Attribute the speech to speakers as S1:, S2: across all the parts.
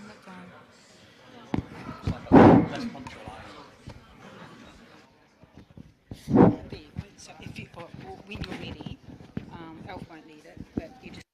S1: Look on.
S2: It's like a less punctualized.
S1: There you go. So if you, or when you're ready, Elf won't need it, but you just.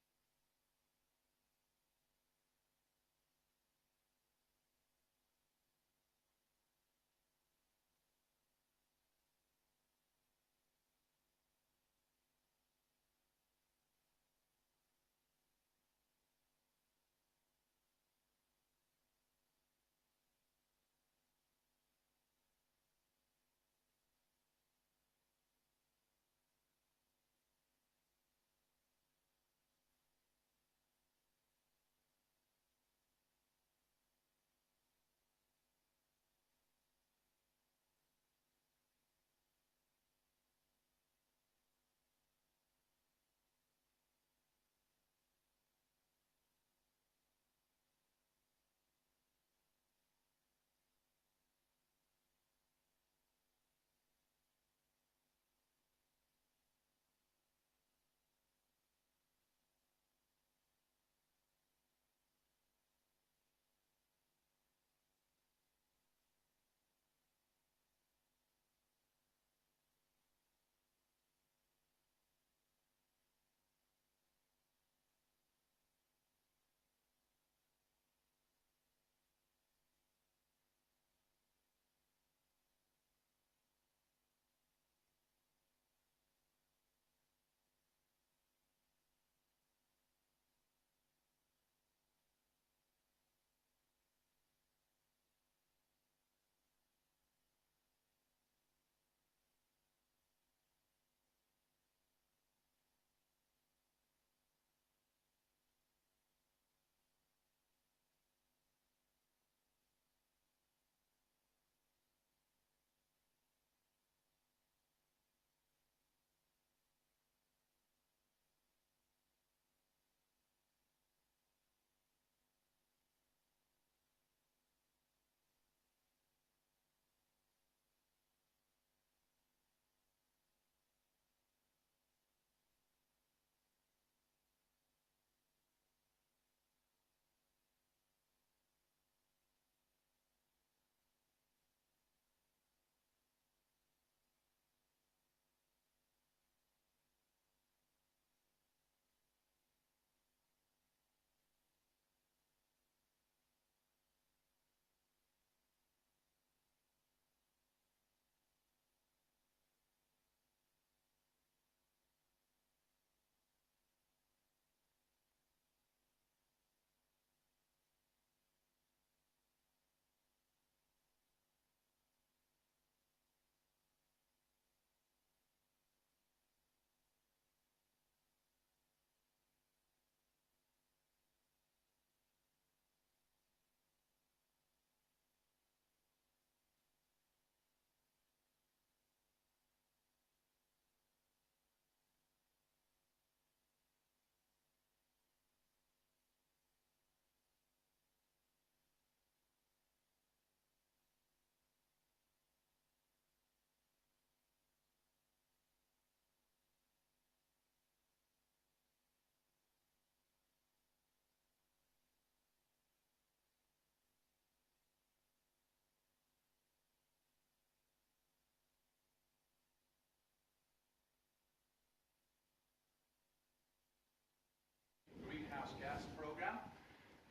S2: Greenhouse gas program.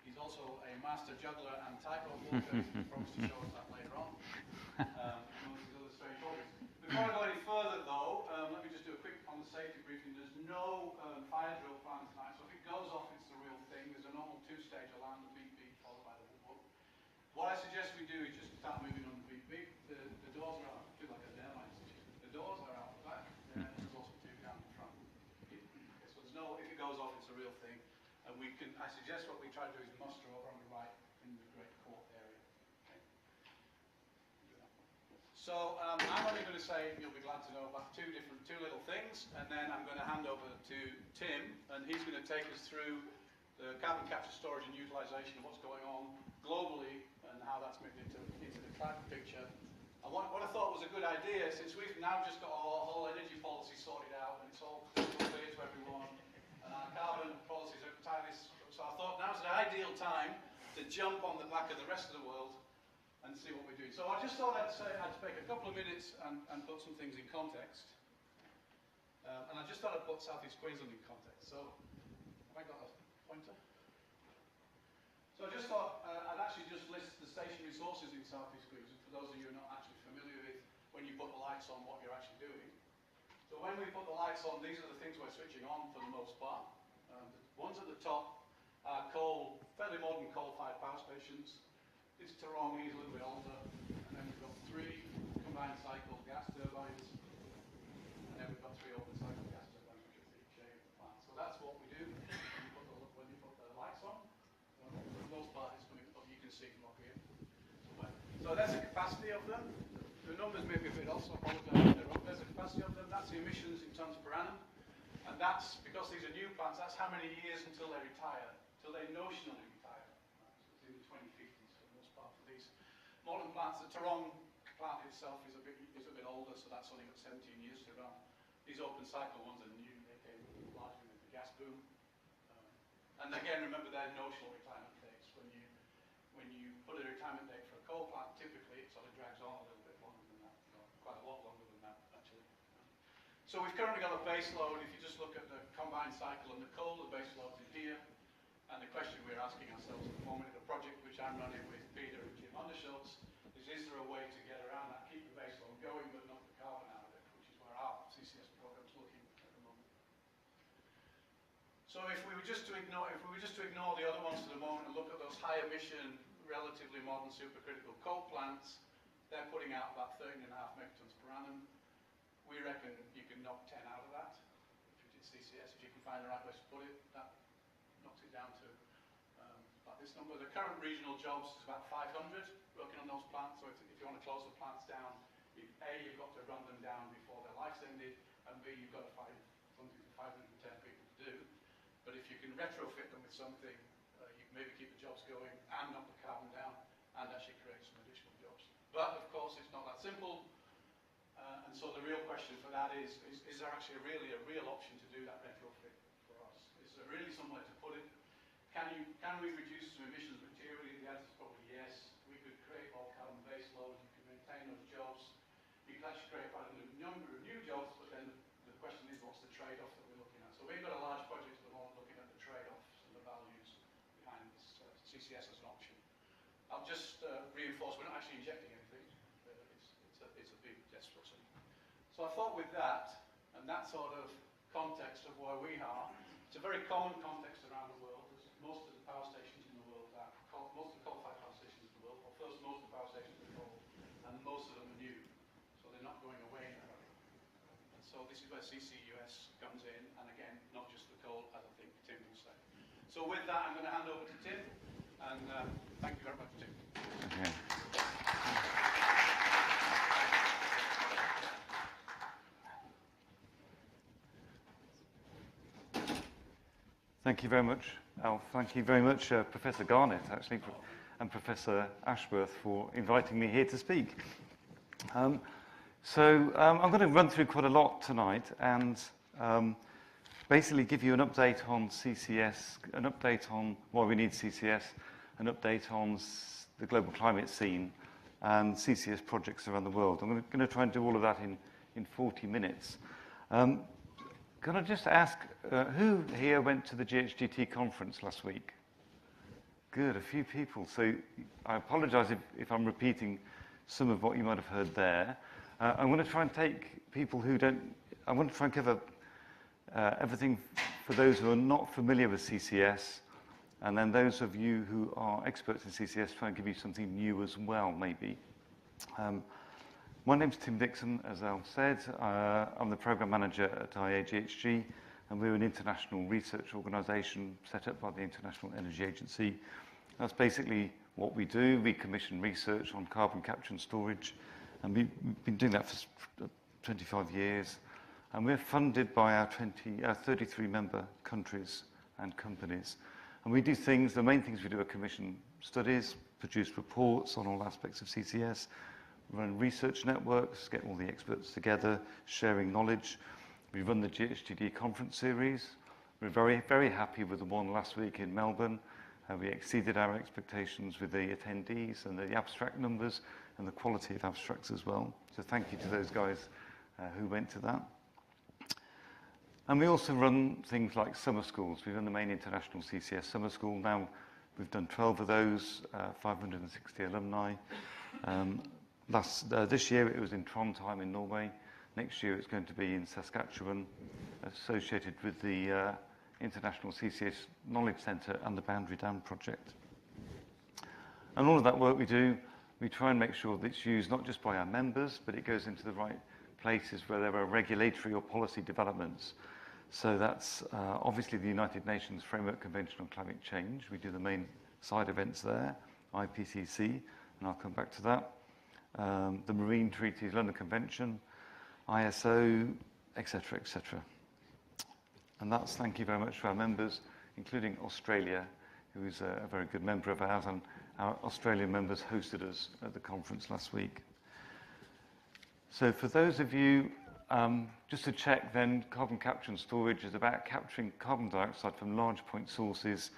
S2: He's also a master juggler and tightrope walker. He promised to show us that later on. Amongst his other strange hobbies. Before I go any further, though, let me just do a quick on the safety briefing. There's no fire drill planned tonight, so if it goes off, it's the real thing. There's a normal two-stage alarm, the beep beep, followed by the whoop whoop. What I suggest we do is just start moving on the beep beep. The doors are out. I feel like an airline station. The doors are out the back. There's also two down the front. Okay, so there's no, if it goes off, it's a real thing. And we can, I suggest what we try to do is muster over on the right in the great court area. Okay. So I'm only going to say, you'll be glad to know, about two little things, and then I'm going to hand over to Tim, and he's going to take us through the carbon capture, storage and utilisation of what's going on globally and how that's moved into the climate picture. And what I thought was a good idea, since we've now just got our whole energy policy sorted out and it's all clear to everyone, and our carbon policies are entirely jump on the back of the rest of the world and see what we're doing. So I just thought I'd take a couple of minutes and put some things in context. And I just thought I'd put South East Queensland in context. So, have I got a pointer? So I just thought I'd actually just list the stationary sources in South East Queensland for those of you who are not actually familiar with when you put the lights on what you're actually doing. So when we put the lights on, these are the things we're switching on for the most part. The ones at the top are fairly modern coal-fired power stations. This Taronga is a little bit older, and then we've got 3 combined cycle gas turbines, and then we've got 3 open cycle gas turbines, which are each of the plant. So that's what we do when you put the lights on. So for the most part, it's coming up. You can see from up here. So there's the capacity of them. The numbers may be a bit off, so I apologise if they're wrong. There's the capacity of them. That's the emissions in tonnes per annum. And that's, because these are new plants, that's how many years until they retire, till they notionally retire. So it's in the 2050s for the most part for these modern plants. The Taronga plant itself is a bit older, so that's only got 17 years to run. These open cycle ones are new. They came largely with the gas boom. And again, remember they're notional retirement dates. When you put a retirement date for a coal plant, typically it sort of drags on a little bit longer than that, quite a lot longer than that actually. So we've currently got a base load. If you just look at the combined cycle and the coal, the base load's in here. And the question we're asking ourselves at the moment in the project, which I'm running with Peter and Jim Underschultz, is there a way to get around that, keep the base load going, but knock the carbon out of it, which is where our CCS program's looking at the moment. So if we were just to ignore the other ones for the moment and look at those high emission, relatively modern supercritical coal plants, they're putting out about 13.5 megatons per annum. We reckon you can knock 10 out of that if you did CCS, if you can find the right place to put it. That knocks it down to about this number. The current regional jobs is about 500 working on those plants. So if you want to close the plants down, A, you've got to run them down before their life's ended, and B, you've got to find something for 510 people to do. But if you can retrofit them with something, you can maybe keep the jobs going and knock the carbon down and actually create some additional jobs. But of course, it's not that simple. And so the real question for that is there actually really a real option to do that retrofit for us? Is there really somewhere to put it? Can we reduce some emissions materially? The answer is probably yes. We could create all carbon base load. You could maintain those jobs. You could actually create quite a number of new jobs, but then the question is, what's the trade-off that we're looking at? So we've got a large project at the moment looking at the trade-offs and the values behind this CCS as an option. I'll just reinforce, we're not actually injecting anything. It's a big desperate. So I thought with that, and that sort of context of where we are, it's a very common context around the world. Most of the power stations in the world are, most of the coal-fired power stations in the world, or first most of the power stations are coal, and most of them are new. So they're not going away now. And so this is where CCUS comes in, and again, not just the coal, as I think Tim will say. So with that, I'm going to hand over to Tim, and thank you very much, Tim.
S3: Okay. Thank you very much, Alf. Thank you very much, Professor Garnett, actually, and Professor Ashworth for inviting me here to speak. I'm going to run through quite a lot tonight and basically give you an update on CCS, an update on why we need CCS, an update on the global climate scene and CCS projects around the world. I'm going to try and do all of that in 40 minutes. Can I just ask, who here went to the GHGT conference last week? Good, a few people. So I apologize if I'm repeating some of what you might have heard there. I'm going to try and take people who don't, I want to try and cover everything for those who are not familiar with CCS, and then those of you who are experts in CCS, try and give you something new as well, maybe. My name's Tim Dixon, as Al said. I'm the program manager at IEAGHG, and we're an international research organisation set up by the International Energy Agency. That's basically what we do. We commission research on carbon capture and storage, and we've been doing that for 25 years. And we're funded by our 33 member countries and companies. And we do things, the main things we do are commission studies, produce reports on all aspects of CCS, run research networks, get all the experts together, sharing knowledge. We run the GHGD conference series. We're very, very happy with the one last week in Melbourne. We exceeded our expectations with the attendees and the abstract numbers and the quality of abstracts as well. So thank you to those guys who went to that. And we also run things like summer schools. We run the main international CCS summer school. Now we've done 12 of those, 560 alumni. This year it was in Trondheim in Norway. Next year it's going to be in Saskatchewan, associated with the International CCS Knowledge Centre and the Boundary Dam project. And all of that work we do, we try and make sure that it's used not just by our members, but it goes into the right places where there are regulatory or policy developments. So that's obviously the United Nations Framework Convention on Climate Change. We do the main side events there, IPCC, and I'll come back to that. The Marine Treaties, London Convention, ISO, etc., etc. And that's thank you very much to our members, including Australia, who is a very good member of ours, and our Australian members hosted us at the conference last week. So for those of you, just to check then, carbon capture and storage is about capturing carbon dioxide from large point sources,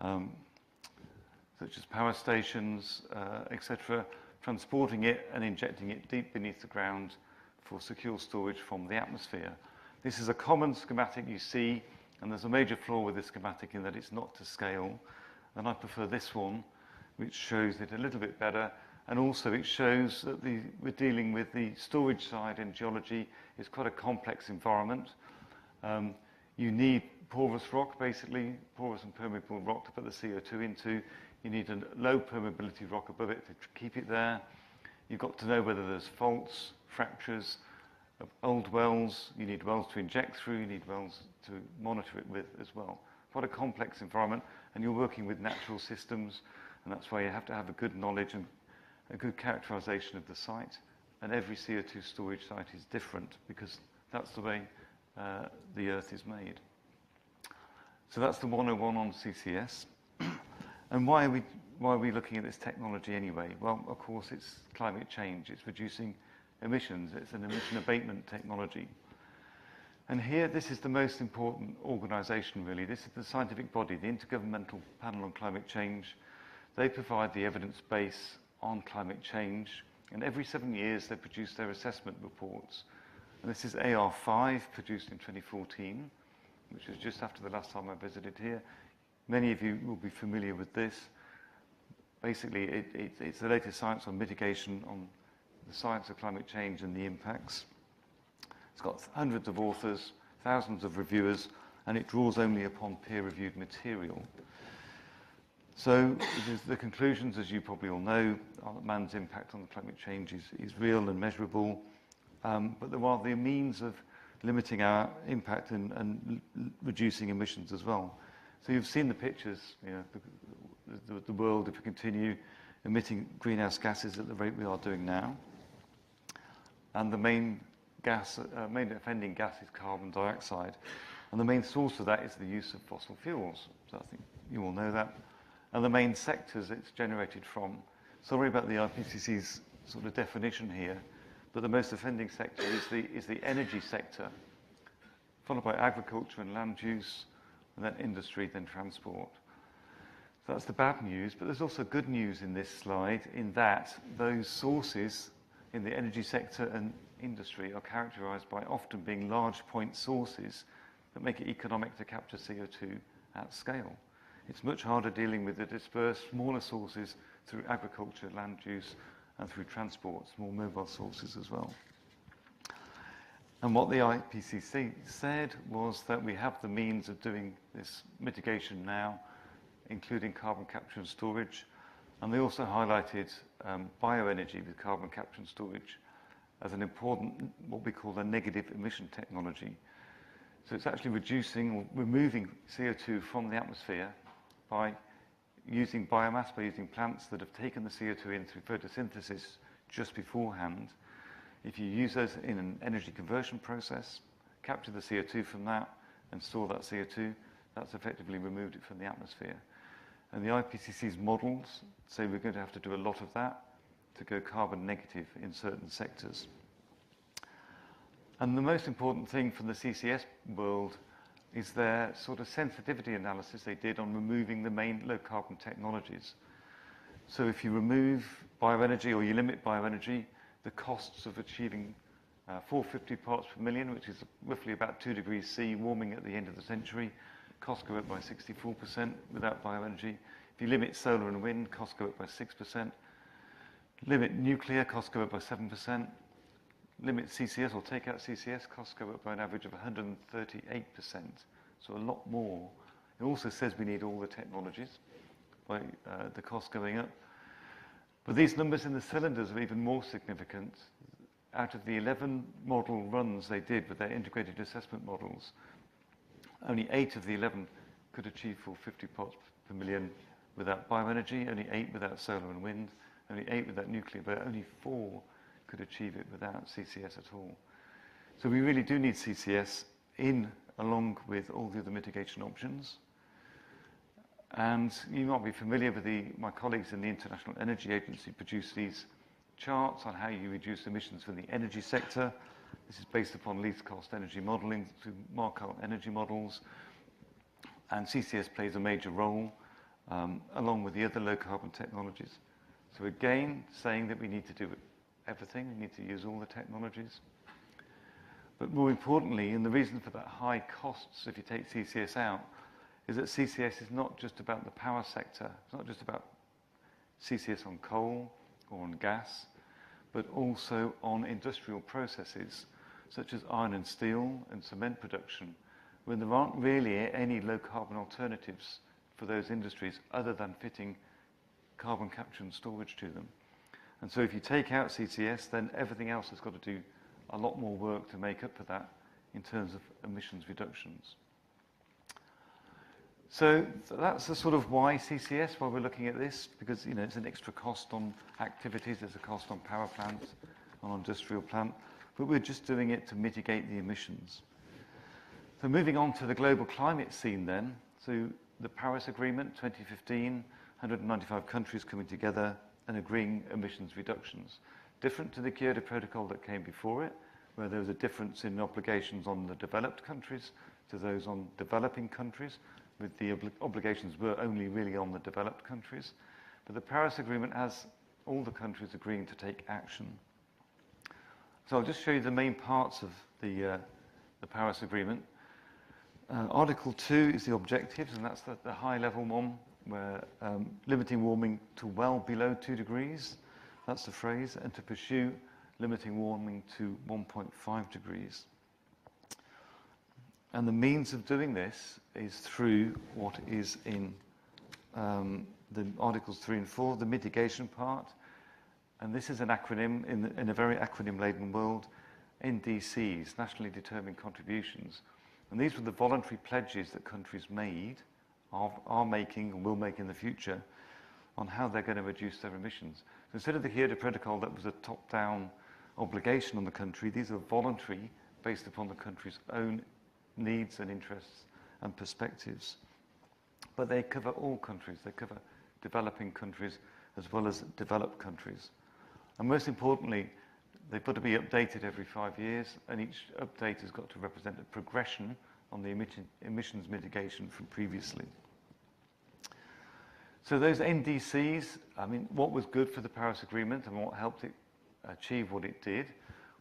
S3: such as power stations, etc., transporting it and injecting it deep beneath the ground for secure storage from the atmosphere. This is a common schematic you see, and there's a major flaw with this schematic in that it's not to scale. And I prefer this one, which shows it a little bit better. And also it shows that we're dealing with the storage side in geology. It's quite a complex environment. You need porous rock, basically, porous and permeable rock to put the CO2 into. You need a low permeability rock above it to keep it there. You've got to know whether there's faults, fractures, of old wells. You need wells to inject through. You need wells to monitor it with as well. Quite a complex environment, and you're working with natural systems, and that's why you have to have a good knowledge and a good characterization of the site. And every CO2 storage site is different because that's the way the Earth is made. So that's the 101 on CCS. And why are we looking at this technology anyway? Well, of course, it's climate change. It's reducing emissions. It's an emission abatement technology. And here, this is the most important organisation, really. This is the scientific body, the Intergovernmental Panel on Climate Change. They provide the evidence base on climate change. And every 7 years, they produce their assessment reports. And this is AR5, produced in 2014, which was just after the last time I visited here. Many of you will be familiar with this. Basically, it's the latest science on mitigation, on the science of climate change and the impacts. It's got hundreds of authors, thousands of reviewers, and it draws only upon peer-reviewed material. So the conclusions, as you probably all know, are that man's impact on climate change is real and measurable, but there are the means of limiting our impact and reducing emissions as well. So you've seen the pictures, you know, the world, if we continue emitting greenhouse gases at the rate we are doing now. And the main offending gas is carbon dioxide. And the main source of that is the use of fossil fuels. So I think you all know that. And the main sectors it's generated from. Sorry about the IPCC's sort of definition here, but the most offending sector is the energy sector, followed by agriculture and land use, and then industry, then transport. So that's the bad news, but there's also good news in this slide in that those sources in the energy sector and industry are characterized by often being large point sources that make it economic to capture CO2 at scale. It's much harder dealing with the dispersed, smaller sources through agriculture, land use, and through transport, small mobile sources as well. And what the IPCC said was that we have the means of doing this mitigation now, including carbon capture and storage. And they also highlighted bioenergy with carbon capture and storage as an important, what we call a negative emission technology. So it's actually reducing or removing CO2 from the atmosphere by using biomass, by using plants that have taken the CO2 in through photosynthesis just beforehand. If you use those in an energy conversion process, capture the CO2 from that and store that CO2, that's effectively removed it from the atmosphere. And the IPCC's models say we're going to have to do a lot of that to go carbon negative in certain sectors. And the most important thing from the CCS world is their sort of sensitivity analysis they did on removing the main low-carbon technologies. So if you remove bioenergy or you limit bioenergy, the costs of achieving 450 parts per million, which is roughly about 2 degrees C warming at the end of the century, costs go up by 64% without bioenergy. If you limit solar and wind, costs go up by 6%. Limit nuclear, costs go up by 7%. Limit CCS or take out CCS, costs go up by an average of 138%, so a lot more. It also says we need all the technologies by the cost going up. But these numbers in the cylinders are even more significant. Out of the 11 model runs they did with their integrated assessment models, only 8 of the 11 could achieve full 50 parts per million without bioenergy, only 8 without solar and wind, only 8 without nuclear, but only 4 could achieve it without CCS at all. So we really do need CCS along with all the other mitigation options. And you might be familiar with my colleagues in the International Energy Agency produced these charts on how you reduce emissions from the energy sector. This is based upon least cost energy modeling through Markov energy models. And CCS plays a major role along with the other low carbon technologies. So again, saying that we need to do everything, we need to use all the technologies. But more importantly, and the reason for that high costs if you take CCS out, is that CCS is not just about the power sector. It's not just about CCS on coal or on gas, but also on industrial processes such as iron and steel and cement production, when there aren't really any low carbon alternatives for those industries other than fitting carbon capture and storage to them. And so if you take out CCS, then everything else has got to do a lot more work to make up for that in terms of emissions reductions. So that's the sort of why CCS, why we're looking at this, because it's an extra cost on activities, there's a cost on power plants, on industrial plant, but we're just doing it to mitigate the emissions. So moving on to the global climate scene then, so the Paris Agreement 2015, 195 countries coming together and agreeing emissions reductions. Different to the Kyoto Protocol that came before it, where there was a difference in obligations on the developed countries to those on developing countries, with the obligations were only really on the developed countries. But the Paris Agreement has all the countries agreeing to take action. So I'll just show you the main parts of the Paris Agreement. Article 2 is the objectives, and that's the high-level one, where limiting warming to well below 2 degrees, that's the phrase, and to pursue limiting warming to 1.5 degrees. And the means of doing this is through what is in the Articles 3 and 4, the mitigation part. And this is an acronym in a very acronym-laden world, NDCs, Nationally Determined Contributions. And these were the voluntary pledges that countries made, are making, and will make in the future, on how they're going to reduce their emissions. So instead of the Kyoto Protocol that was a top-down obligation on the country, these are voluntary, based upon the country's own needs and interests and perspectives. But they cover all countries. They cover developing countries as well as developed countries. And most importantly, they've got to be updated every 5 years, and each update has got to represent a progression on the emissions mitigation from previously. So those NDCs, I mean, what was good for the Paris Agreement and what helped it achieve what it did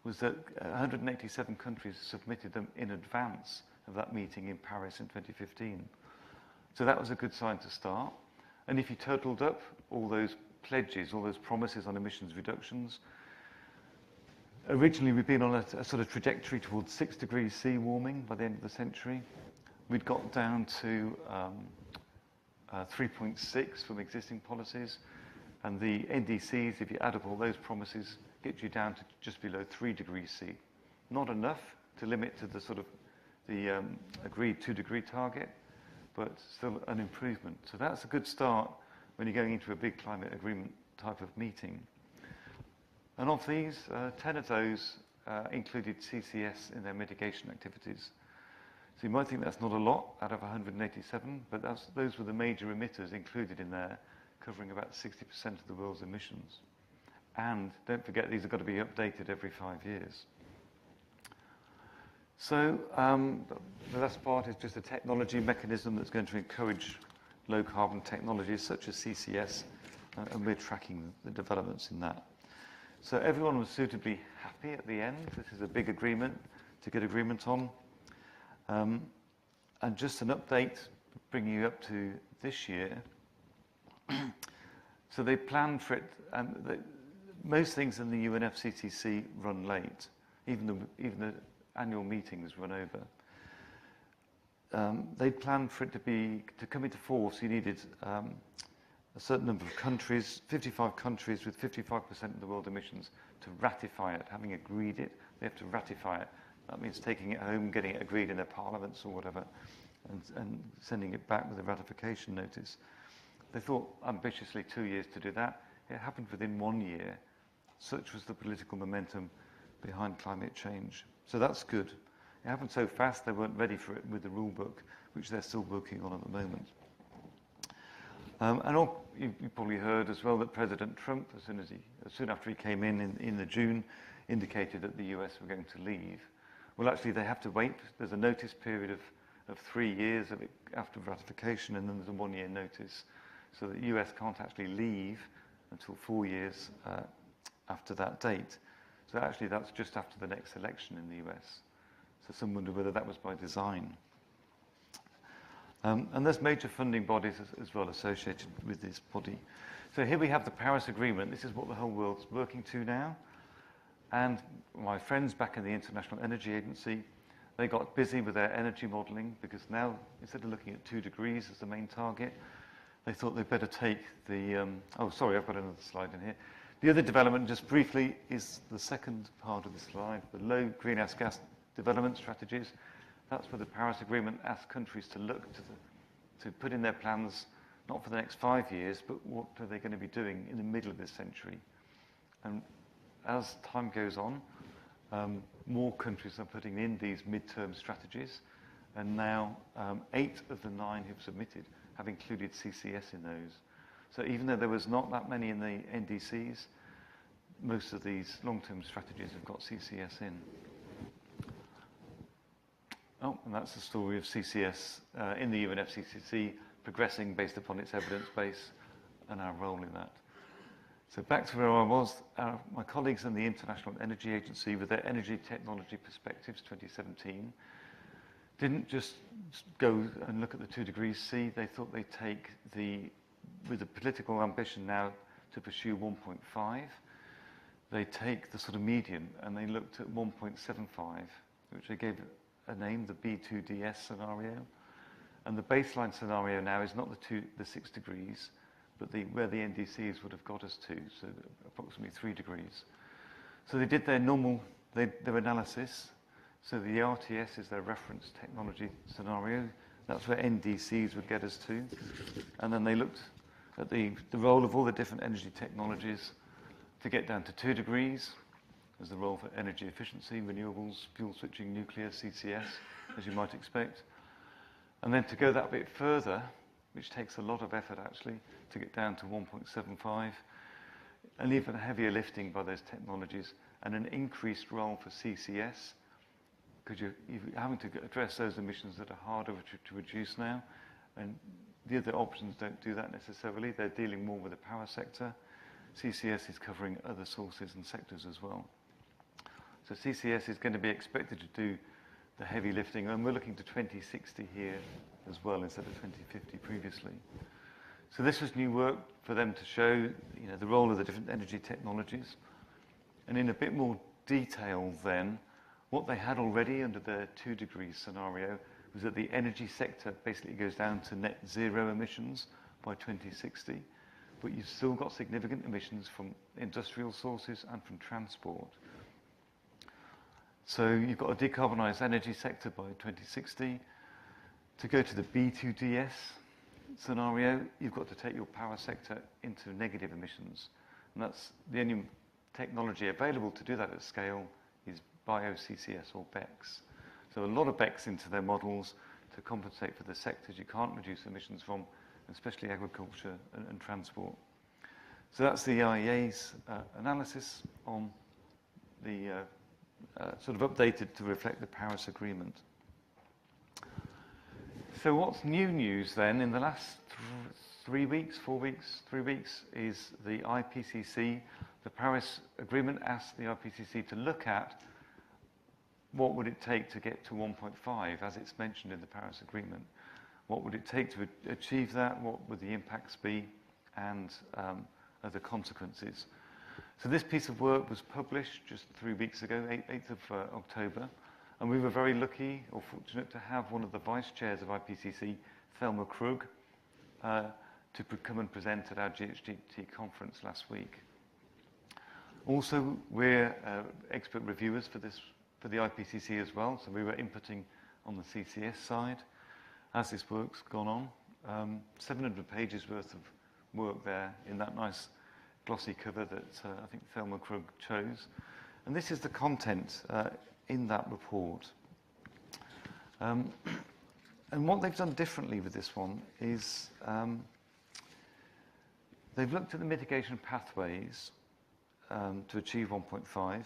S3: was that 187 countries submitted them in advance of that meeting in Paris in 2015. So that was a good sign to start. And if you totaled up all those pledges, all those promises on emissions reductions, originally we'd been on a sort of trajectory towards 6 degrees C warming by the end of the century. We'd got down to 3.6 from existing policies. And the NDCs, if you add up all those promises, get you down to just below 3 degrees C. Not enough to limit to the sort of the agreed 2-degree target, but still an improvement. So that's a good start when you're going into a big climate agreement type of meeting. And of these, 10 of those included CCS in their mitigation activities. So you might think that's not a lot out of 187, but those were the major emitters included in there, covering about 60% of the world's emissions. And don't forget, these have got to be updated every 5 years. So the last part is just a technology mechanism that's going to encourage low-carbon technologies such as CCS, and we're tracking the developments in that. So everyone was suitably happy at the end. This is a big agreement to get agreement on. And just an update, bringing you up to this year. So they planned for it, and most things in the UNFCCC run late. Even the annual meetings run over. They planned for it to come into force. You needed a certain number of countries, 55 countries with 55% of the world emissions, to ratify it. Having agreed it, they have to ratify it. That means taking it home, getting it agreed in their parliaments or whatever, and sending it back with a ratification notice. They thought ambitiously 2 years to do that. It happened within 1 year. Such was the political momentum behind climate change. So that's good. It happened so fast they weren't ready for it with the rule book, which they're still working on at the moment. You probably heard as well that President Trump, soon after he came in the June, indicated that the US were going to leave. Well, actually, they have to wait. There's a notice period of 3 years after ratification, and then there's a 1 year notice. So the US can't actually leave until 4 years after that date. So actually, that's just after the next election in the US. So some wonder whether that was by design. And there's major funding bodies as well associated with this body. So here we have the Paris Agreement. This is what the whole world's working to now. And my friends back in the International Energy Agency, they got busy with their energy modeling, because now, instead of looking at 2 degrees as the main target, they thought they'd better take the... oh, sorry, I've got another slide in here. The other development, just briefly, is the second part of the slide, the low greenhouse gas development strategies. That's where the Paris Agreement asks countries to look to put in their plans, not for the next 5 years, but what are they going to be doing in the middle of this century. And as time goes on, more countries are putting in these midterm strategies, and now 8 of the 9 who've submitted have included CCS in those. So even though there was not that many in the NDCs, most of these long-term strategies have got CCS in. Oh, and that's the story of CCS in the UNFCCC progressing based upon its evidence base and our role in that. So back to where I was, my colleagues in the International Energy Agency, with their Energy Technology Perspectives 2017, didn't just go and look at the 2 degrees C. They thought they'd take with the political ambition now to pursue 1.5, they take the sort of median, and they looked at 1.75, which they gave a name, the B2DS scenario. And the baseline scenario now is not the 6 degrees, but where the NDCs would have got us to, so approximately 3 degrees. So they did their analysis. So the RTS is their reference technology scenario. That's where NDCs would get us to. And then they looked at the role of all the different energy technologies to get down to 2 degrees. There's the role for energy efficiency, renewables, fuel switching, nuclear, CCS, as you might expect. And then to go that bit further, which takes a lot of effort actually, to get down to 1.75, and even heavier lifting by those technologies, and an increased role for CCS, because you're having to address those emissions that are harder to reduce now, and the other options don't do that necessarily. They're dealing more with the power sector. CCS is covering other sources and sectors as well. So CCS is going to be expected to do the heavy lifting, and we're looking to 2060 here as well instead of 2050 previously. So this was new work for them to show, the role of the different energy technologies. And in a bit more detail then, what they had already under their 2 degrees scenario was that the energy sector basically goes down to net zero emissions by 2060, but you've still got significant emissions from industrial sources and from transport. So you've got a decarbonised energy sector by 2060. To go to the B2DS scenario, you've got to take your power sector into negative emissions. And that's the only technology available to do that at scale is bio-CCS or BECCS. So a lot of BECCS into their models to compensate for the sectors you can't reduce emissions from, especially agriculture and transport. So that's the IEA's analysis on the sort of updated to reflect the Paris Agreement. So what's new news then in the last 3 weeks, 4 weeks, 3 weeks is the IPCC, the Paris Agreement asked the IPCC to look at what would it take to get to 1.5 as it's mentioned in the Paris Agreement. What would it take to achieve that? What would the impacts be? And other consequences. So this piece of work was published just 3 weeks ago, 8th of October. And we were very lucky or fortunate to have one of the vice chairs of IPCC, Thelma Krug, to come and present at our GHGT conference last week. Also, we're expert reviewers for the IPCC as well, so we were inputting on the CCS side as this work's gone on. 700 pages worth of work there in that nice glossy cover that I think Thelma Krug chose. And this is the content in that report. And what they've done differently with this one is they've looked at the mitigation pathways to achieve 1.5.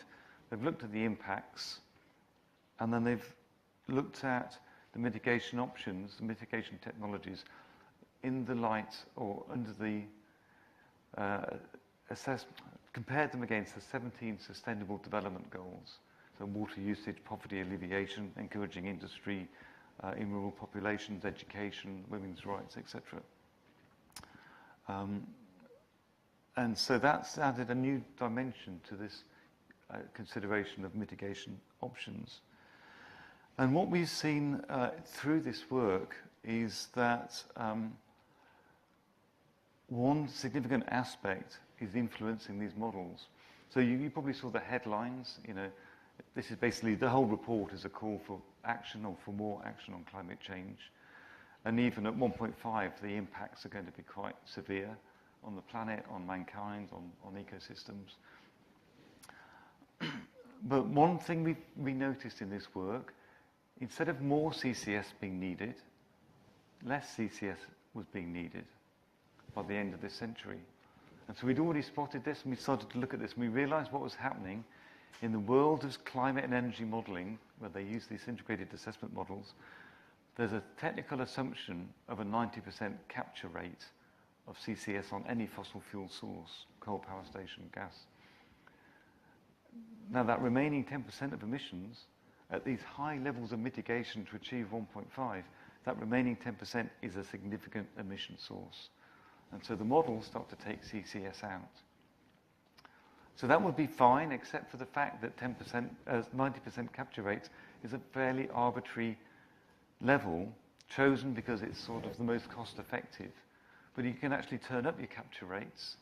S3: They've looked at the impacts, and then they've looked at the mitigation options, the mitigation technologies, in the light or under the compared them against the 17 Sustainable Development Goals. So water usage, poverty alleviation, encouraging industry in rural populations, education, women's rights, etc. And so that's added a new dimension to this consideration of mitigation options. And what we've seen through this work is that one significant aspect is influencing these models. So you probably saw the headlines, you know, this is basically, the whole report is a call for action or for more action on climate change. And even at 1.5, the impacts are going to be quite severe on the planet, on mankind, on ecosystems. But one thing we noticed in this work, instead of more CCS being needed, less CCS was being needed by the end of this century. And so we'd already spotted this, and we started to look at this, and we realized what was happening in the world of climate and energy modeling, where they use these integrated assessment models. There's a technical assumption of a 90% capture rate of CCS on any fossil fuel source, coal power station, gas. Now that remaining 10% of emissions, at these high levels of mitigation to achieve 1.5, that remaining 10% is a significant emission source. And so the models start to take CCS out. So that would be fine, except for the fact that 90% capture rate is a fairly arbitrary level, chosen because it's sort of the most cost effective. But you can actually turn up your capture rates,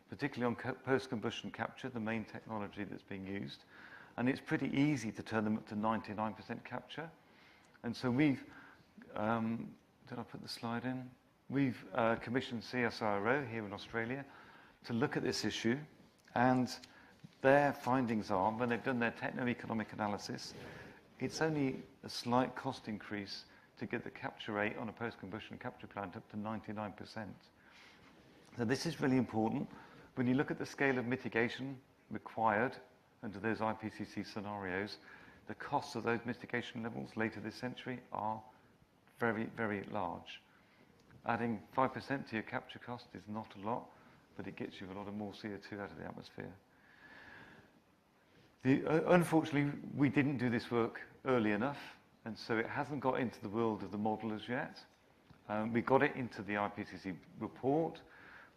S3: particularly on post-combustion capture, the main technology that's being used. And it's pretty easy to turn them up to 99% capture. And so we've, did I put the slide in? We've commissioned CSIRO here in Australia to look at this issue, and their findings are, when they've done their techno-economic analysis, it's only a slight cost increase to get the capture rate on a post-combustion capture plant up to 99%. So this is really important. When you look at the scale of mitigation required under those IPCC scenarios, the costs of those mitigation levels later this century are very, very large. Adding 5% to your capture cost is not a lot, but it gets you a lot of more CO2 out of the atmosphere. Unfortunately, we didn't do this work early enough, and so it hasn't got into the world of the modelers yet. We got it into the IPCC report,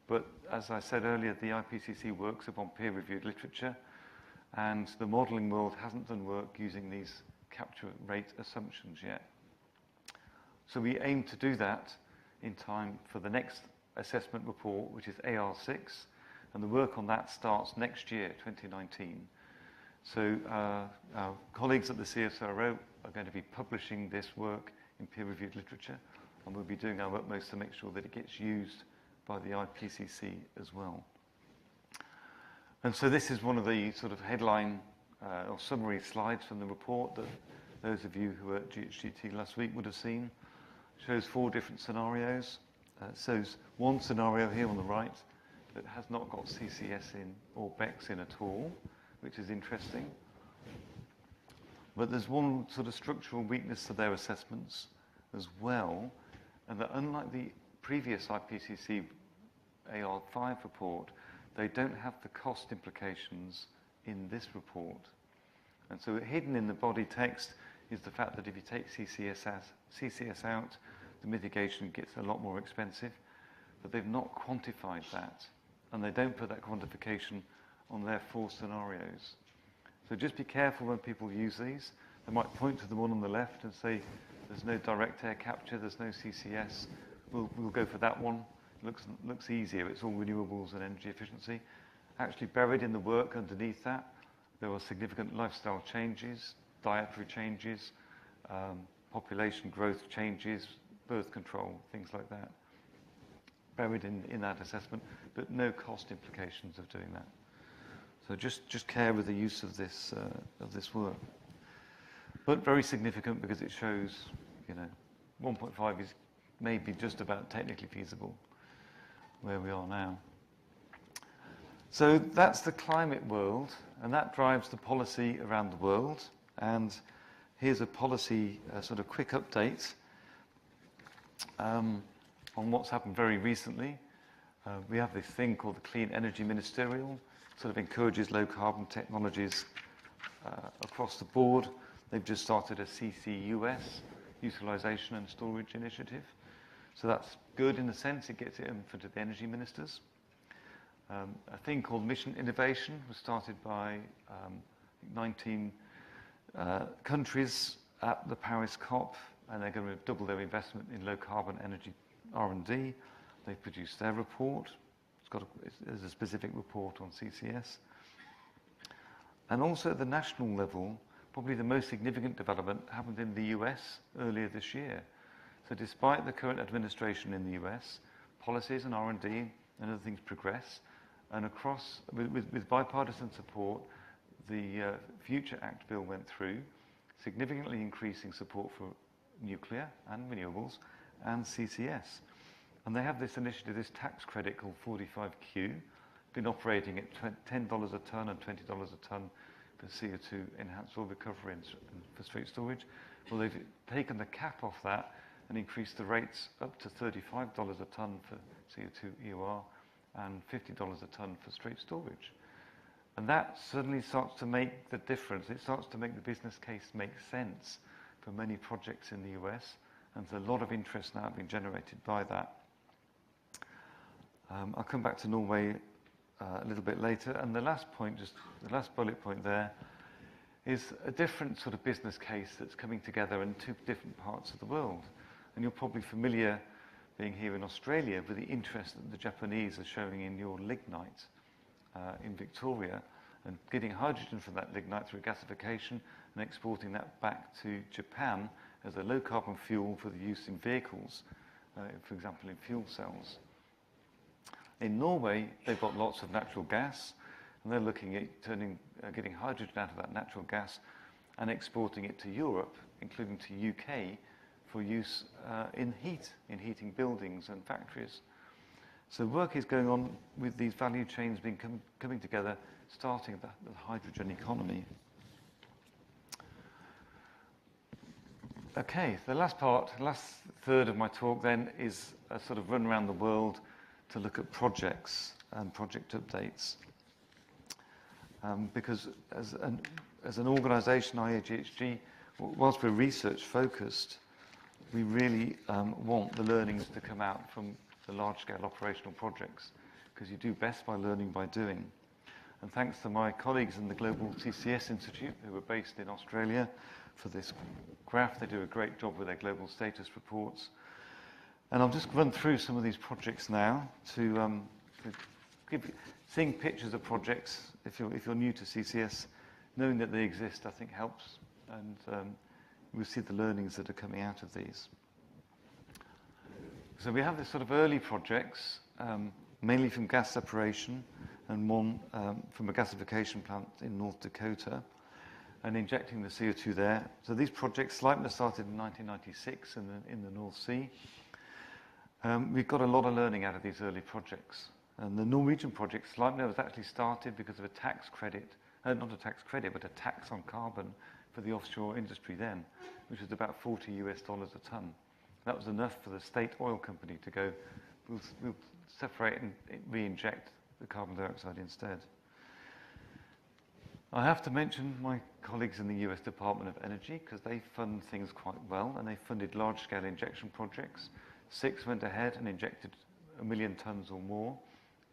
S3: but as I said earlier, the IPCC works upon peer-reviewed literature, and the modeling world hasn't done work using these capture rate assumptions yet. So we aim to do that in time for the next assessment report, which is AR6, and the work on that starts next year, 2019. So our colleagues at the CSIRO are going to be publishing this work in peer-reviewed literature, and we'll be doing our utmost to make sure that it gets used by the IPCC as well. And so this is one of the sort of headline or summary slides from the report that those of you who were at GHGT last week would have seen. Shows 4 different scenarios. Shows one scenario here on the right that has not got CCS in or BECCS in at all, which is interesting. But there's one sort of structural weakness to their assessments as well, and that unlike the previous IPCC AR5 report, they don't have the cost implications in this report. And so hidden in the body text is the fact that if you take CCS out, the mitigation gets a lot more expensive, but they've not quantified that, and they don't put that quantification on their 4 scenarios. So just be careful when people use these. They might point to the one on the left and say, there's no direct air capture, there's no CCS, we'll go for that one. It looks easier, it's all renewables and energy efficiency. Actually buried in the work underneath that, there are significant lifestyle changes, dietary changes, population growth changes, birth control, things like that. Buried in that assessment, but no cost implications of doing that. So just care with the use of this work. But very significant because it shows, 1.5 is maybe just about technically feasible where we are now. So that's the climate world, and that drives the policy around the world. And here's a policy sort of quick update on what's happened very recently. We have this thing called the Clean Energy Ministerial, sort of encourages low carbon technologies across the board. They've just started a CCUS, Utilisation and Storage Initiative. So that's good in the sense it gets it in front of the energy ministers. A thing called Mission Innovation was started by 19 countries at the Paris COP, and they're going to double their investment in low carbon energy R&D. They've produced their report. There's a specific report on CCS. And also at the national level, probably the most significant development happened in the US earlier this year. So despite the current administration in the US, policies and R&D and other things progress, and across, with bipartisan support, the Future Act bill went through, significantly increasing support for nuclear and renewables and CCS. And they have this initiative, this tax credit called 45Q, been operating at $10 a tonne and $20 a tonne for CO2 enhanced oil recovery and for straight storage. Well, they've taken the cap off that and increased the rates up to $35 a tonne for CO2 EOR and $50 a tonne for straight storage. And that suddenly starts to make the difference. It starts to make the business case make sense for many projects in the US, and there's a lot of interest now being generated by that. I'll come back to Norway a little bit later. And the last point, just the last bullet point there, is a different sort of business case that's coming together in 2 different parts of the world. And you're probably familiar, being here in Australia, with the interest that the Japanese are showing in your lignite in Victoria, and getting hydrogen from that lignite through gasification and exporting that back to Japan as a low carbon fuel for the use in vehicles, for example in fuel cells. In Norway, they've got lots of natural gas, and they're looking at getting hydrogen out of that natural gas and exporting it to Europe, including to UK, for use in heating buildings and factories. So work is going on with these value chains coming together, starting the hydrogen economy. Okay, the last third of my talk then is a sort of run around the world to look at projects and project updates. Because as an organisation, IEAGHG, whilst we're research focused, we really want the learnings to come out from the large-scale operational projects, because you do best by learning by doing. And thanks to my colleagues in the Global CCS Institute, who are based in Australia, for this graph. They do a great job with their global status reports. And I'll just run through some of these projects now to seeing pictures of projects. If you're new to CCS, knowing that they exist, I think helps, and we'll see the learnings that are coming out of these. So we have this sort of early projects, mainly from gas separation, and one from a gasification plant in North Dakota, and injecting the CO2 there. So these projects, Sleipner started in 1996 in the North Sea. We've got a lot of learning out of these early projects. And the Norwegian project, Sleipner, was actually started because of a tax credit, not a tax credit, but a tax on carbon for the offshore industry then, which was about $40 a tonne. That was enough for the state oil company to go, we'll separate and re-inject the carbon dioxide instead. I have to mention my colleagues in the US Department of Energy, because they fund things quite well, and they funded large-scale injection projects. 6 went ahead and injected 1 million tons or more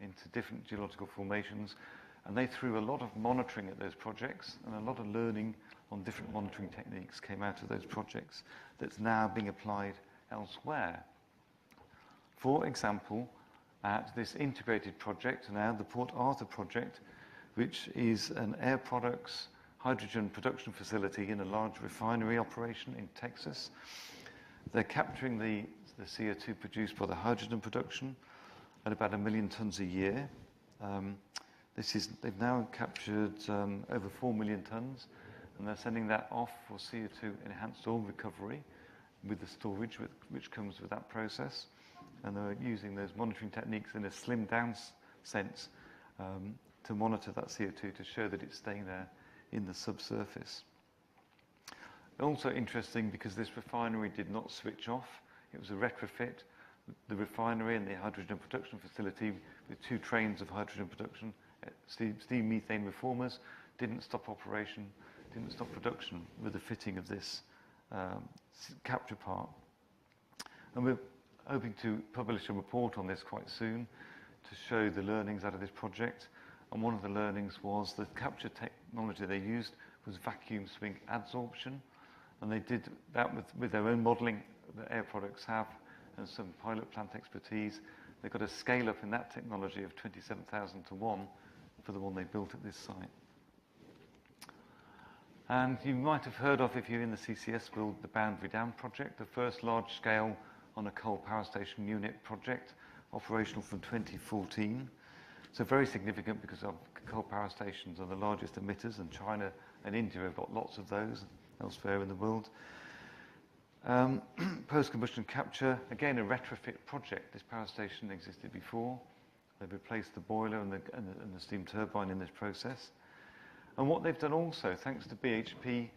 S3: into different geological formations, and they threw a lot of monitoring at those projects, and a lot of learning on different monitoring techniques came out of those projects that's now being applied elsewhere. For example, at this integrated project now, the Port Arthur project, which is an air products hydrogen production facility in a large refinery operation in Texas. They're capturing the CO2 produced by the hydrogen production at about 1 million tons a year. They've now captured over 4 million tons, and they're sending that off for CO2 enhanced oil recovery with the storage which comes with that process. And they're using those monitoring techniques in a slimmed down sense to monitor that CO2 to show that it's staying there in the subsurface. Also interesting, because this refinery did not switch off. It was a retrofit. The refinery and the hydrogen production facility with 2 trains of hydrogen production, steam methane reformers, didn't stop operation, didn't stop production with the fitting of this capture part. And we're hoping to publish a report on this quite soon to show the learnings out of this project. And one of the learnings was the capture technology they used was vacuum swing adsorption. And they did that with their own modelling that Air Products have and some pilot plant expertise. They got a scale up in that technology of 27,000 to 1 for the one they built at this site. And you might have heard of, if you're in the CCS world, the Boundary Dam project, the first large-scale on a coal power station unit project, operational from 2014. So very significant, because coal power stations are the largest emitters, and China and India have got lots of those elsewhere in the world. Post-combustion capture, again a retrofit project. This power station existed before. They've replaced the boiler and the steam turbine in this process. And what they've done also, thanks to BHP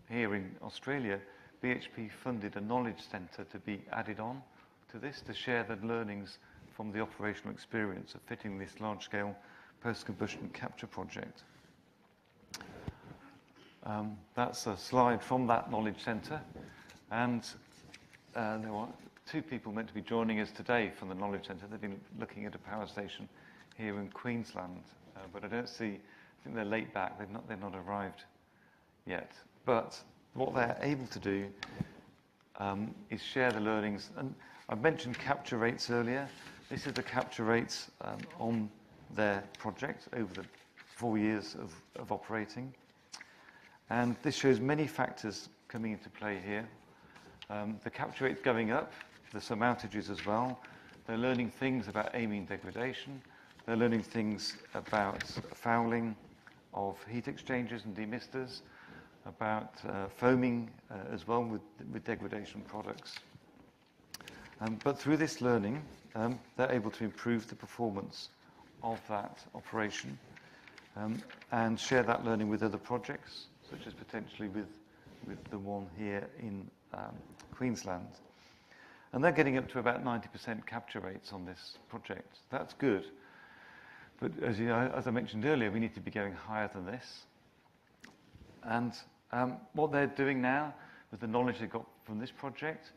S3: here in Australia, BHP funded a knowledge centre to be added on to this, to share the learnings from the operational experience of fitting this large-scale post-combustion capture project. That's a slide from that knowledge centre, and there were 2 people meant to be joining us today from the knowledge centre. They've been looking at a power station here in Queensland, but I don't see. I think they're late back. They've not arrived yet. But what they're able to do is share the learnings. And I mentioned capture rates earlier. This is the capture rates on their project over the 4 years of operating. And this shows many factors coming into play here. The capture rate's going up. There's some outages as well. They're learning things about amine degradation. They're learning things about fouling of heat exchangers and demisters, about foaming as well with degradation products. But through this learning, they're able to improve the performance of that operation and share that learning with other projects, such as potentially with the one here in Queensland. And they're getting up to about 90% capture rates on this project. That's good. But as I mentioned earlier, we need to be going higher than this. And what they're doing now, with the knowledge they got from this project,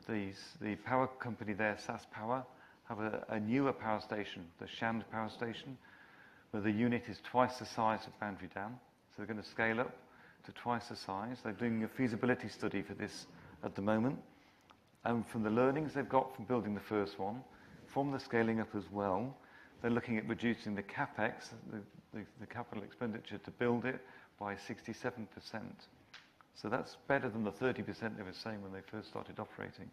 S3: the power company there, SAS Power, have a newer power station, the Shand power station, where the unit is twice the size of Boundary Dam. So they're going to scale up to twice the size. They're doing a feasibility study for this at the moment. And from the learnings they've got from building the first one, from the scaling up as well, they're looking at reducing the capex, the capital expenditure to build it, by 67%. So that's better than the 30% they were saying when they first started operating.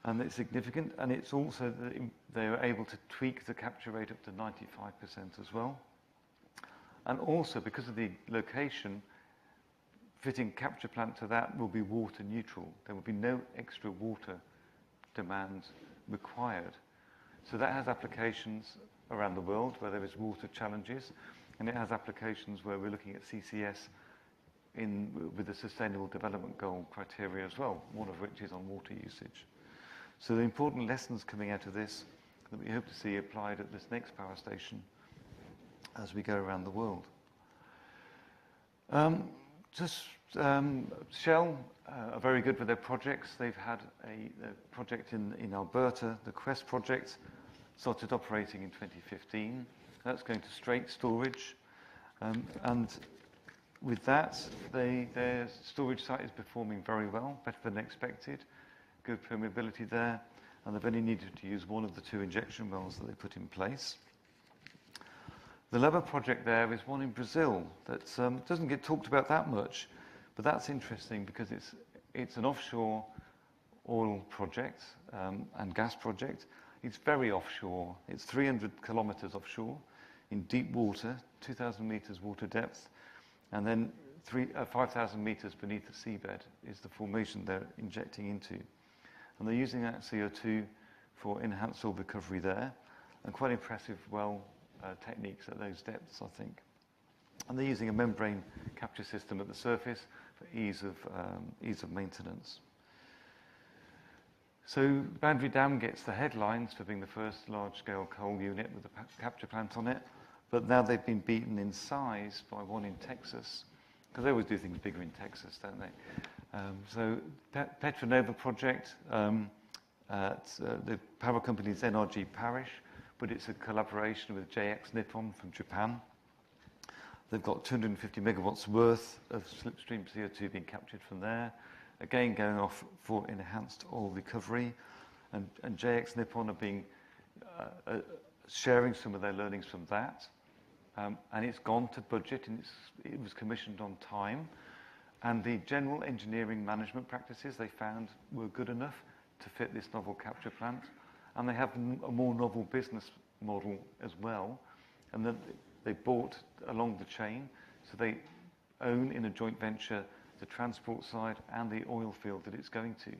S3: And it's significant, and it's also that they were able to tweak the capture rate up to 95% as well. And also, because of the location, fitting capture plant to that will be water neutral. There will be no extra water demand required. So that has applications around the world where there is water challenges, and it has applications where we're looking at CCS with the Sustainable Development Goal criteria as well, one of which is on water usage. So the important lessons coming out of this that we hope to see applied at this next power station as we go around the world. Shell are very good with their projects. They've had a project in Alberta, the Quest project, started operating in 2015. That's going to straight storage. And with that, their storage site is performing very well, better than expected. Good permeability there. And they've only needed to use one of the 2 injection wells that they put in place. The Lover project there is one in Brazil that doesn't get talked about that much, but that's interesting because it's an offshore oil project and gas project. It's very offshore. It's 300 kilometers offshore in deep water, 2,000 meters water depth, and then 5,000 meters beneath the seabed is the formation they're injecting into. And they're using that CO2 for enhanced oil recovery there, and quite impressive well techniques at those depths, I think. And they're using a membrane capture system at the surface for ease of maintenance. So Boundary Dam gets the headlines for being the first large-scale coal unit with a capture plant on it, but now they've been beaten in size by one in Texas, because they always do things bigger in Texas, don't they? So Petronova project, the power company is NRG Parish, but it's a collaboration with JX Nippon from Japan. They've got 250 megawatts worth of slipstream CO2 being captured from there, again going off for enhanced oil recovery, and JX Nippon are being sharing some of their learnings from that, and it's gone to budget, and it was commissioned on time, and the general engineering management practices they found were good enough to fit this novel capture plant, and they have a more novel business model as well, and then they bought along the chain, so they own in a joint venture the transport side and the oil field that it's going to.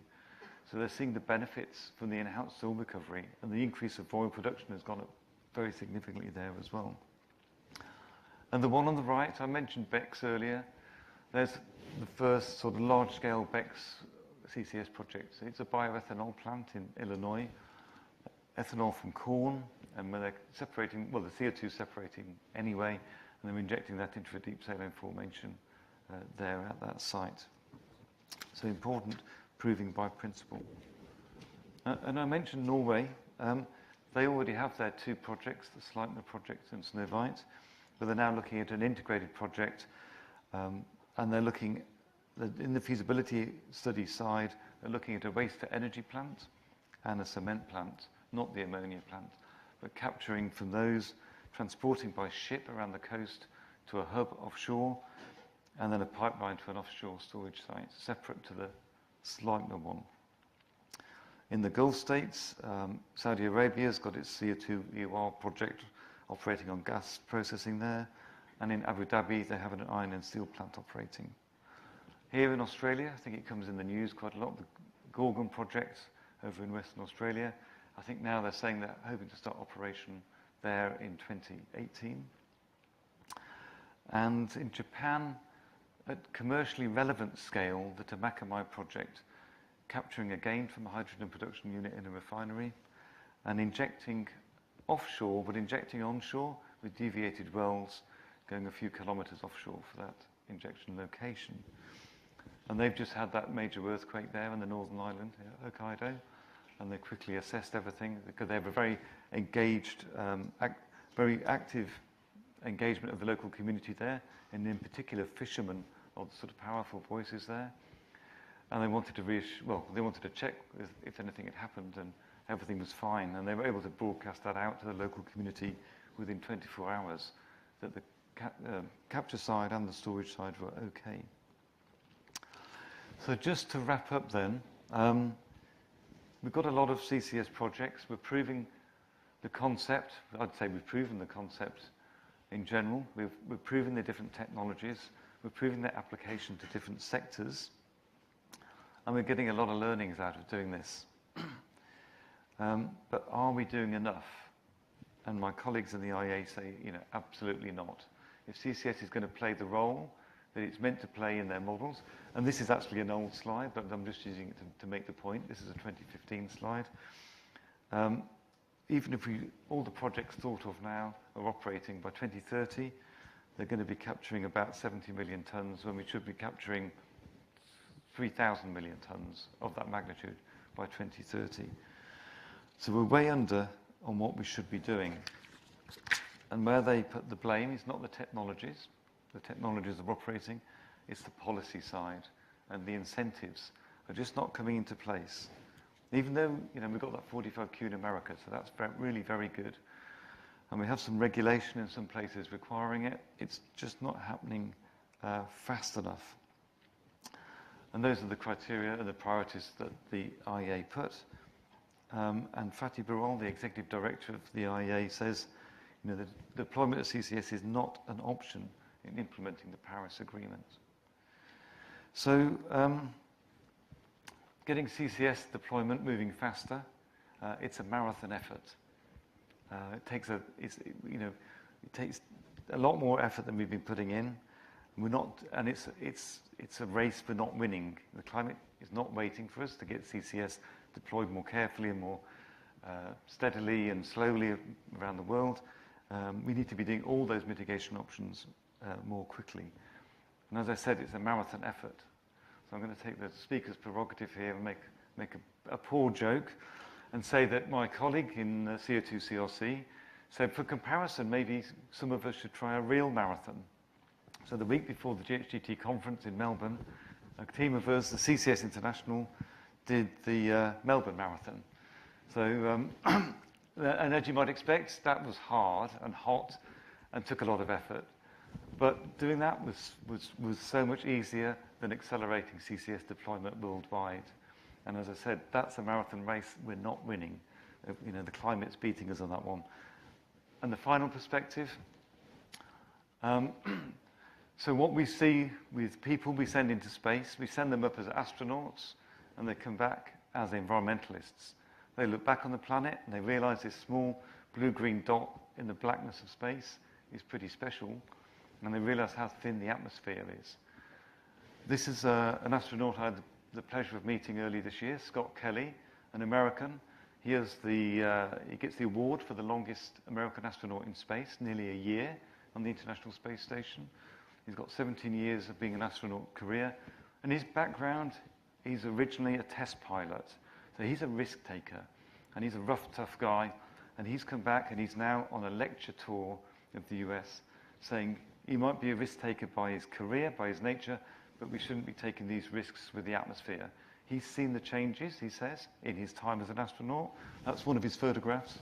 S3: So they're seeing the benefits from the enhanced oil recovery, and the increase of oil production has gone up very significantly there as well. And the one on the right, I mentioned BECCS earlier. There's the first sort of large-scale BECCS CCS project. So it's a bioethanol plant in Illinois, ethanol from corn, and when they're separating, well, the CO2 is separating anyway, and they're injecting that into a deep saline formation there at that site. So important, proving by principle. And I mentioned Norway. They already have their 2 projects, the Sleipner project and Snøhvit, but they're now looking at an integrated project, and they're looking, in the feasibility study side, they're looking at a waste-to-energy plant and a cement plant, not the ammonia plant, but capturing from those, transporting by ship around the coast to a hub offshore, and then a pipeline to an offshore storage site, separate to the Sleipner one. In the Gulf states, Saudi Arabia's got its CO2 EOR project operating on gas processing there, and in Abu Dhabi they have an iron and steel plant operating. Here in Australia, I think it comes in the news quite a lot, the Gorgon project over in Western Australia. I think now they're saying they're hoping to start operation there in 2018. And in Japan, at commercially relevant scale, the Tamakamai project, capturing again from a hydrogen production unit in a refinery, and injecting offshore, but injecting onshore with deviated wells, going a few kilometers offshore for that injection location. And they've just had that major earthquake there in the Northern Island, Hokkaido, and they quickly assessed everything because they have a very engaged, very active engagement of the local community there, and in particular fishermen are the sort of powerful voices there. And they wanted to they wanted to check if anything had happened, and everything was fine. And they were able to broadcast that out to the local community within 24 hours that the capture side and the storage side were okay. So just to wrap up then, we've got a lot of CCS projects. We're proving the concept. I'd say we've proven the concept in general. We're proving the different technologies. We're proving their application to different sectors. And we're getting a lot of learnings out of doing this. But are we doing enough? And my colleagues in the IEA say, absolutely not. If CCS is going to play the role that it's meant to play in their models. And this is actually an old slide, but I'm just using it to make the point. This is a 2015 slide. Even if all the projects thought of now are operating by 2030, they're going to be capturing about 70 million tons when we should be capturing 3,000 million tons of that magnitude by 2030. So we're way under on what we should be doing. And where they put the blame is not the technologies are operating, it's the policy side, and the incentives are just not coming into place. Even though, we've got that 45Q in America, so that's really very good. And we have some regulation in some places requiring it. It's just not happening fast enough. And those are the criteria and the priorities that the IEA put. And Fatih Birol, the executive director of the IEA, says, the deployment of CCS is not an option in implementing the Paris Agreement. So, getting CCS deployment moving faster, it's a marathon effort. It takes a lot more effort than we've been putting in. It's a race for not winning. The climate is not waiting for us to get CCS deployed more carefully and more steadily and slowly around the world. We need to be doing all those mitigation options more quickly. And as I said, it's a marathon effort. So I'm going to take the speaker's prerogative here and make a poor joke and say that my colleague in CO2 CRC said, for comparison, maybe some of us should try a real marathon. So the week before the GHGT conference in Melbourne, a team of us, the CCS International, did the Melbourne Marathon. So, and as you might expect, that was hard and hot and took a lot of effort. But doing that was so much easier than accelerating CCS deployment worldwide. And as I said, that's a marathon race we're not winning. The climate's beating us on that one. And the final perspective, so what we see with people we send into space, we send them up as astronauts, and they come back as environmentalists. They look back on the planet, and they realize this small blue-green dot in the blackness of space is pretty special, and they realize how thin the atmosphere is. This is an astronaut I had the pleasure of meeting early this year, Scott Kelly, an American. He gets the award for the longest American astronaut in space, nearly a year on the International Space Station. He's got 17 years of being an astronaut career. And his background, he's originally a test pilot. So he's a risk taker. And he's a rough, tough guy. And he's come back and he's now on a lecture tour of the US saying he might be a risk taker by his career, by his nature, but we shouldn't be taking these risks with the atmosphere. He's seen the changes, he says, in his time as an astronaut. That's one of his photographs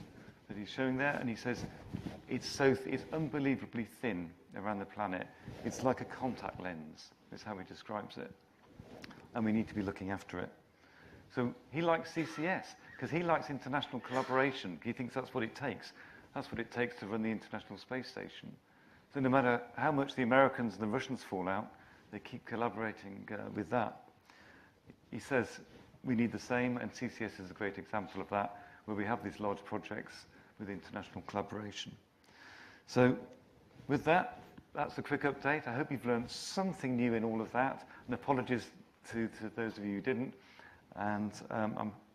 S3: that he's showing there. And he says, it's unbelievably thin around the planet. It's like a contact lens, is how he describes it. And we need to be looking after it. So he likes CCS, because he likes international collaboration. He thinks that's what it takes. That's what it takes to run the International Space Station. So no matter how much the Americans and the Russians fall out, they keep collaborating with that. He says we need the same, and CCS is a great example of that, where we have these large projects with international collaboration. So with that, that's a quick update. I hope you've learned something new in all of that, and apologies to those of you who didn't. And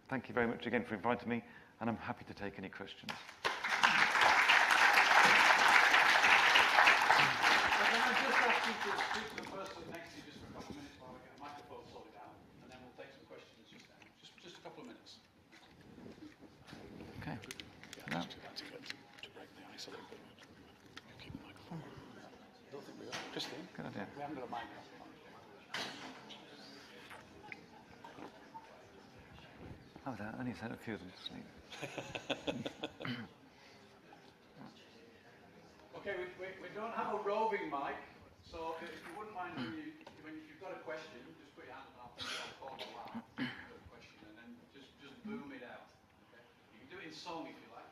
S3: thank you very much again for inviting me, and I'm happy to take any questions.
S2: To speak to the person next to you just for a couple of minutes while we get a microphone sorted out, and then we'll take some questions just then. Just a couple of minutes.
S3: Okay.
S2: Yeah, to break the ice a little bit. Keep the microphone. I don't think we are. Christine?
S3: Good idea.
S2: We haven't got a microphone.
S3: Oh, I only sent a few of them to sleep.
S2: Okay, we don't have a roving mic. So if you wouldn't mind, when you've got a question, just put your hand up and I'll call you out. You've got a question, and then just boom it out. Okay? You can do it in song if you like.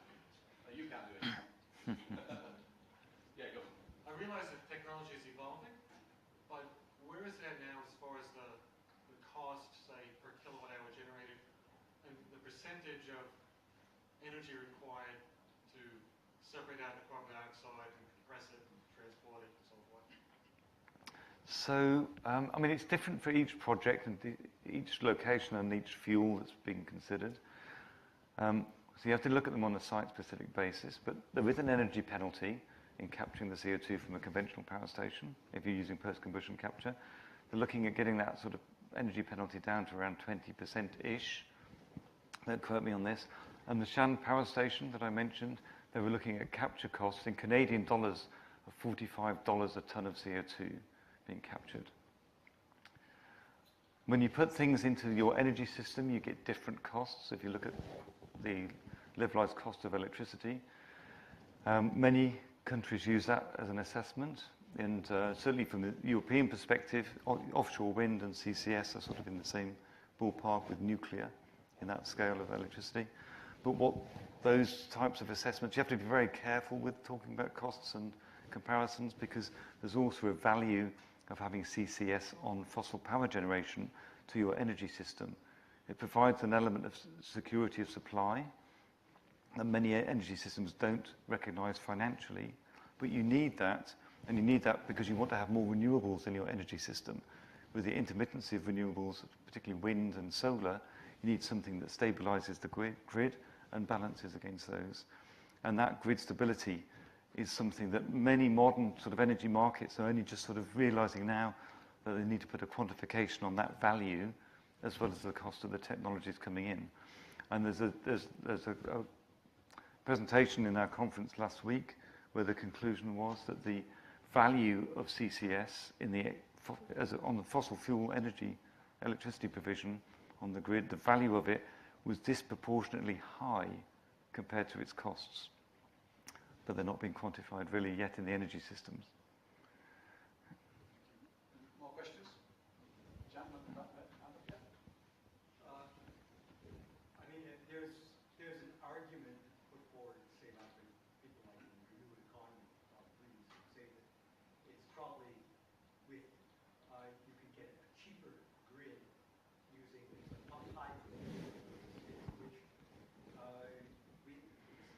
S2: You can't do it in song. Yeah, go.
S4: I realise that technology is evolving, but where is it at now as far as the cost, say, per kilowatt hour generated, and the percentage of energy required to separate out the carbon dioxide and compress it and transport it and so forth?
S3: So, I mean, it's different for each project and each location and each fuel that's being considered. So you have to look at them on a site-specific basis, but there is an energy penalty in capturing the CO2 from a conventional power station if you're using post-combustion capture. They're looking at getting that sort of energy penalty down to around 20%-ish. Don't quote me on this. And the Shan power station that I mentioned, they were looking at capture costs in Canadian dollars of $45 a tonne of CO2 being captured. When you put things into your energy system, you get different costs. If you look at the levelized cost of electricity, many countries use that as an assessment, and certainly from the European perspective, offshore wind and CCS are sort of in the same ballpark with nuclear in that scale of electricity. But what those types of assessments, you have to be very careful with talking about costs and comparisons, because there's also a value of having CCS on fossil power generation to your energy system. It provides an element of security of supply that many energy systems don't recognize financially, but you need that, and you need that because you want to have more renewables in your energy system. With the intermittency of renewables, particularly wind and solar, you need something that stabilizes the grid and balances against those. And that grid stability is something that many modern sort of energy markets are only just sort of realizing now that they need to put a quantification on that value as well as the cost of the technologies coming in. And there's a presentation in our conference last week where the conclusion was that the value of CCS on the fossil fuel electricity provision on the grid, the value of it was disproportionately high compared to its costs. But they're not being quantified really yet in the energy systems.
S2: More questions? Jan, at the back there.
S5: I mean, there's an argument put forward, say, by people like in the renewable economy, say that it's probably with you can get a cheaper grid using things like pumped hydro, which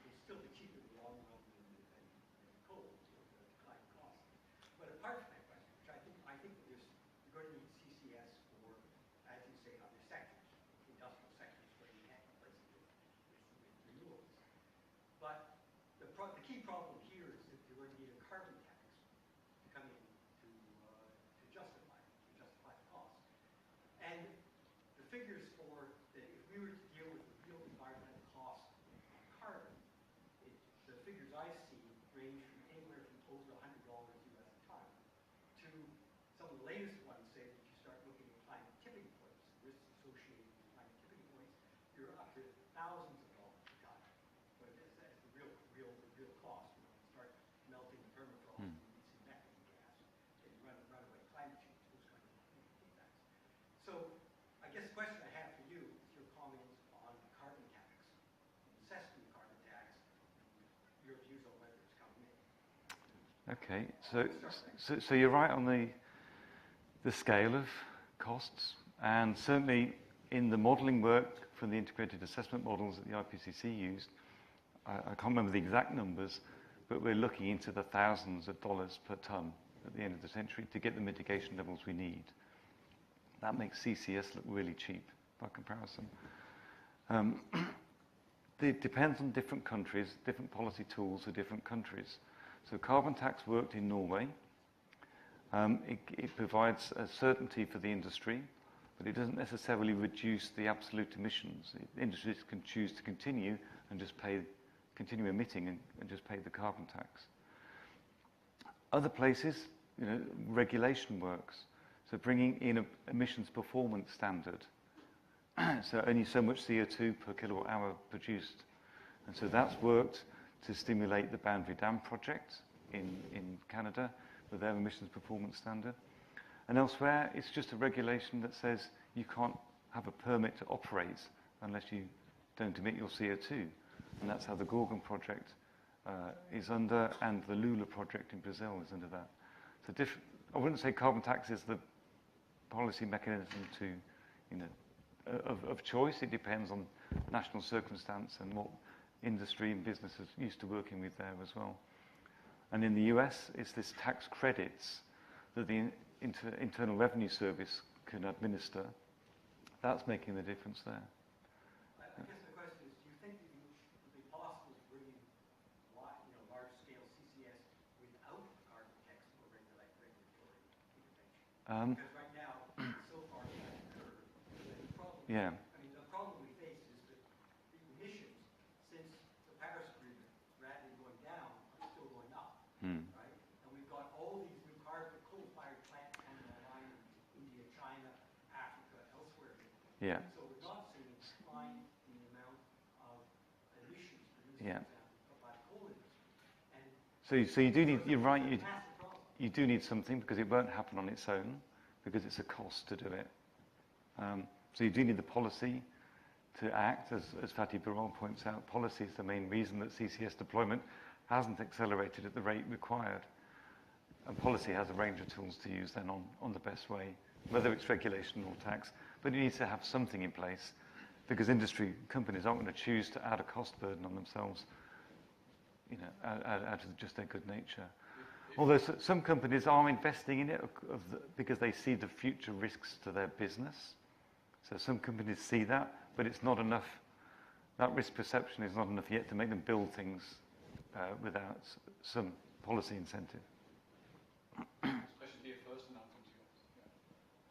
S5: it's still be cheaper in the long run than coal, the high cost. But apart from that question, which I think that you're going to need CCS for, as you say, other sectors, industrial sectors where you can't replace it with renewables. But the key problem here is that you're going to need a carbon tax to come in to justify the cost. And the figures for that, if we were to deal with the real environmental cost of carbon, the figures I see range from anywhere from over $100 US a ton to some of the latest ones say that you start looking at climate tipping points, the risks associated with climate tipping points, you're up to thousands of dollars a ton. But as the real cost, when you start melting the permafrost and releasing methane gas, and runaway climate change, those kind of impacts. So I guess the question I have for you is your comments on carbon tax, necessity of carbon tax, your views on whether it's coming in.
S3: Okay, so you're right on the scale of costs, and certainly in the modelling work from the integrated assessment models that the IPCC used, I can't remember the exact numbers, but we're looking into the thousands of dollars per tonne at the end of the century to get the mitigation levels we need. That makes CCS look really cheap by comparison. It depends on different countries, different policy tools for different countries. So carbon tax worked in Norway. It provides a certainty for the industry, but it doesn't necessarily reduce the absolute emissions. Industries can choose to continue and just continue emitting and just pay the carbon tax. Other places, regulation works. So bringing in an emissions performance standard. So only so much CO2 per kilowatt hour produced. And so that's worked to stimulate the Boundary Dam project in Canada with their emissions performance standard. And elsewhere, it's just a regulation that says you can't have a permit to operate unless you don't emit your CO2. And that's how the Gorgon project is under, and the Lula project in Brazil is under that. So I wouldn't say carbon tax is the policy mechanism of choice. It depends on national circumstance and what industry and business is used to working with there as well. And in the US, it's this tax credits that the Internal Revenue Service can administer, that's making the difference there.
S5: I guess the question is, do you think that it would be possible to bring in large-scale CCS without carbon tax or regulatory intervention? Because right now, so far, it hasn't occurred. The problem,
S3: Yeah.
S5: the problem we face is that the emissions, since the Paris Agreement, rather than going down, are still going up, right? And we've got all these new coal-fired plants coming online in India, China, Africa, elsewhere.
S3: Yeah.
S5: So we're not seeing a decline in the amount of emissions produced,
S3: Yeah.
S5: for example, by the coal industry. And
S3: So you do need, you're right,
S5: it's a massive problem.
S3: you do need something because it won't happen on its own, because it's a cost to do it. So you do need the policy to act, as Fatih Birol points out. Policy is the main reason that CCS deployment hasn't accelerated at the rate required. And policy has a range of tools to use then on the best way, whether it's regulation or tax. But it needs to have something in place, because industry companies aren't going to choose to add a cost burden on themselves, out of just their good nature. Although some companies are investing in it because they see the future risks to their business. So some companies see that, but it's not enough. That risk perception is not enough yet to make them build things without some policy incentive.
S2: Question here first, and I'll come to yours. Yeah.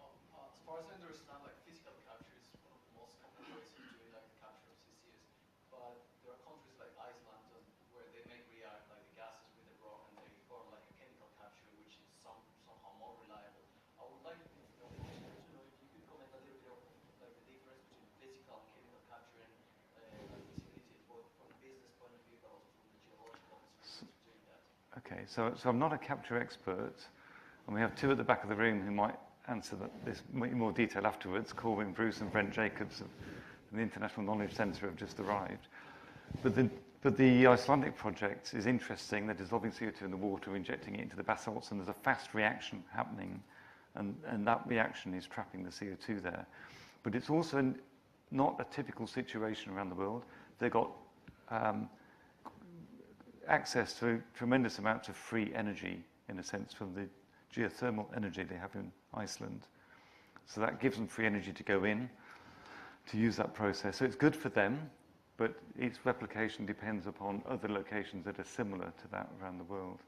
S6: As far as I understand, like physical capture is one of the most common ways of doing like the capture of CCS. But there are countries like Iceland where they make react like the gases with the rock and they form like a chemical capture, which is somehow more reliable. I would like to know if you could comment a little bit of like the difference between physical and chemical capture and like feasibility both from a business point of view, but also from the geological perspective of doing that.
S3: Okay, so I'm not a capture expert, and we have two at the back of the room who might answer this in more detail afterwards. Corwin Bruce and Brent Jacobs from the International Knowledge Centre have just arrived. But the Icelandic project is interesting. They're dissolving CO2 in the water, injecting it into the basalts, and there's a fast reaction happening, and that reaction is trapping the CO2 there. But it's also not a typical situation around the world. They've got access to tremendous amounts of free energy, in a sense, from the geothermal energy they have in Iceland. So that gives them free energy to go in, to use that process. So it's good for them, but its replication depends upon other locations that are similar to that around the world.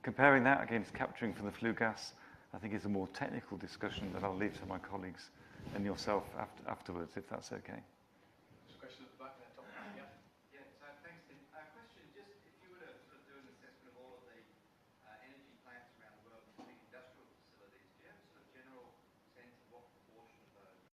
S3: Comparing that against capturing from the flue gas, I think is a more technical discussion that I'll leave to my colleagues and yourself afterwards, if that's okay.